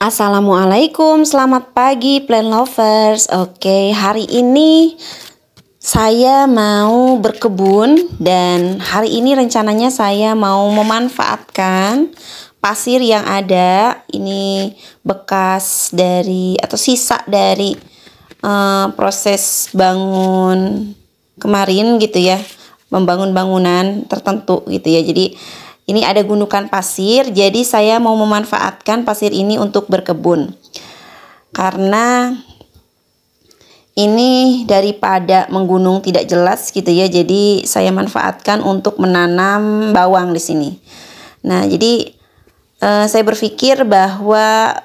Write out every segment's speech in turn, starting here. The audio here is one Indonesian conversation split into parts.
Assalamualaikum, selamat pagi plant lovers. Oke, hari ini saya mau berkebun dan hari ini rencananya saya mau memanfaatkan pasir yang ada. Ini bekas dari atau sisa dari proses bangun kemarin gitu ya, membangun bangunan tertentu gitu ya. Jadi ini ada gundukan pasir, jadi saya mau memanfaatkan pasir ini untuk berkebun. Karena ini daripada menggunung tidak jelas gitu ya, jadi saya manfaatkan untuk menanam bawang di sini. Nah, jadi saya berpikir bahwa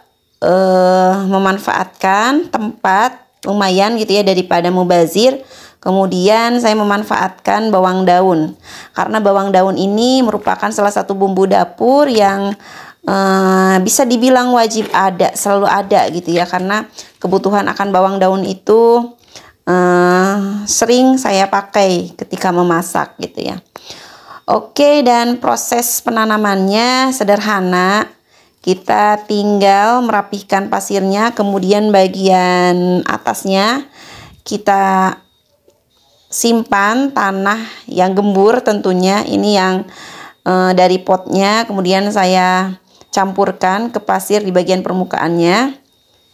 memanfaatkan tempat lumayan gitu ya daripada mubazir. Kemudian saya memanfaatkan bawang daun, karena bawang daun ini merupakan salah satu bumbu dapur yang bisa dibilang wajib ada, selalu ada gitu ya, karena kebutuhan akan bawang daun itu sering saya pakai ketika memasak gitu ya. Oke, dan proses penanamannya sederhana. Kita tinggal merapihkan pasirnya, kemudian bagian atasnya kita simpan tanah yang gembur tentunya. Ini yang dari potnya, kemudian saya campurkan ke pasir di bagian permukaannya.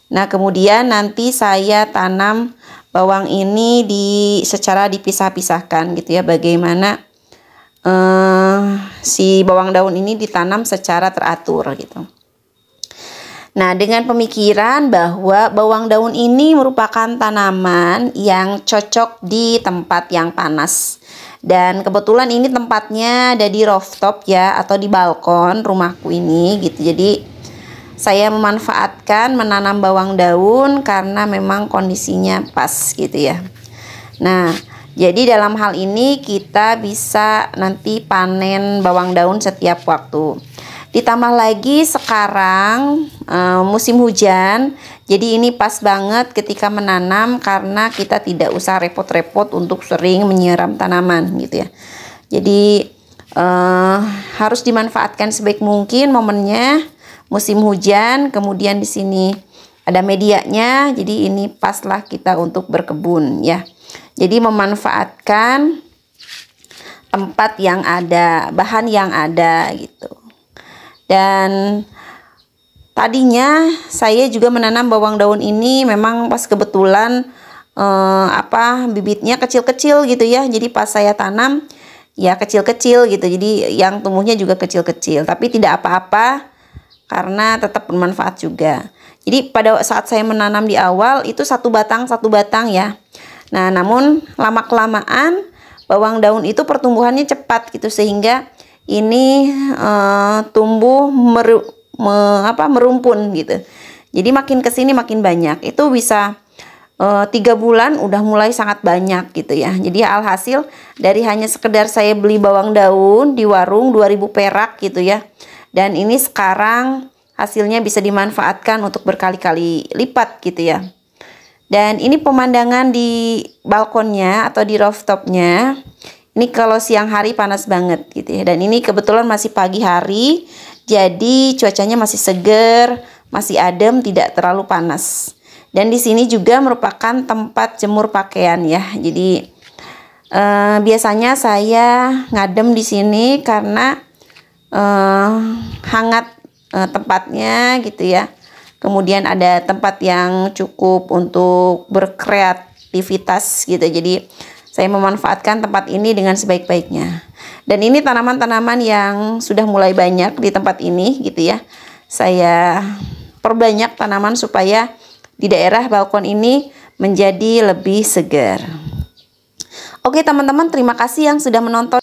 Nah, kemudian nanti saya tanam bawang ini secara dipisah-pisahkan gitu ya, bagaimana si bawang daun ini ditanam secara teratur gitu. Nah, dengan pemikiran bahwa bawang daun ini merupakan tanaman yang cocok di tempat yang panas. Dan kebetulan ini tempatnya ada di rooftop ya, atau di balkon rumahku ini gitu. Jadi saya memanfaatkan menanam bawang daun karena memang kondisinya pas gitu ya. Nah, jadi dalam hal ini kita bisa nanti panen bawang daun setiap waktu. Ditambah lagi sekarang musim hujan, jadi ini pas banget ketika menanam karena kita tidak usah repot-repot untuk sering menyiram tanaman gitu ya. Jadi harus dimanfaatkan sebaik mungkin momennya musim hujan. Kemudian di sini ada medianya, jadi ini paslah kita untuk berkebun ya. Jadi memanfaatkan tempat yang ada, bahan yang ada gitu. Dan tadinya saya juga menanam bawang daun ini memang pas kebetulan bibitnya kecil-kecil gitu ya. Jadi pas saya tanam ya kecil-kecil gitu. Jadi yang tumbuhnya juga kecil-kecil, tapi tidak apa-apa karena tetap bermanfaat juga. Jadi pada saat saya menanam di awal itu satu batang ya. Nah, namun lama-kelamaan bawang daun itu pertumbuhannya cepat gitu, sehingga ini tumbuh merumpun gitu. Jadi makin kesini makin banyak. Itu bisa 3 bulan udah mulai sangat banyak gitu ya. Jadi alhasil dari hanya sekedar saya beli bawang daun di warung 2000 perak gitu ya. Dan ini sekarang hasilnya bisa dimanfaatkan untuk berkali-kali lipat gitu ya. Dan ini pemandangan di balkonnya atau di rooftopnya. Ini kalau siang hari panas banget gitu ya. Dan ini kebetulan masih pagi hari, jadi cuacanya masih seger, masih adem, tidak terlalu panas. Dan di sini juga merupakan tempat jemur pakaian ya. Jadi biasanya saya ngadem di sini karena hangat tempatnya gitu ya. Kemudian ada tempat yang cukup untuk berkreativitas gitu. Jadi saya memanfaatkan tempat ini dengan sebaik-baiknya. Dan ini tanaman-tanaman yang sudah mulai banyak di tempat ini gitu ya. Saya perbanyak tanaman supaya di daerah balkon ini menjadi lebih segar. Oke teman-teman, terima kasih yang sudah menonton.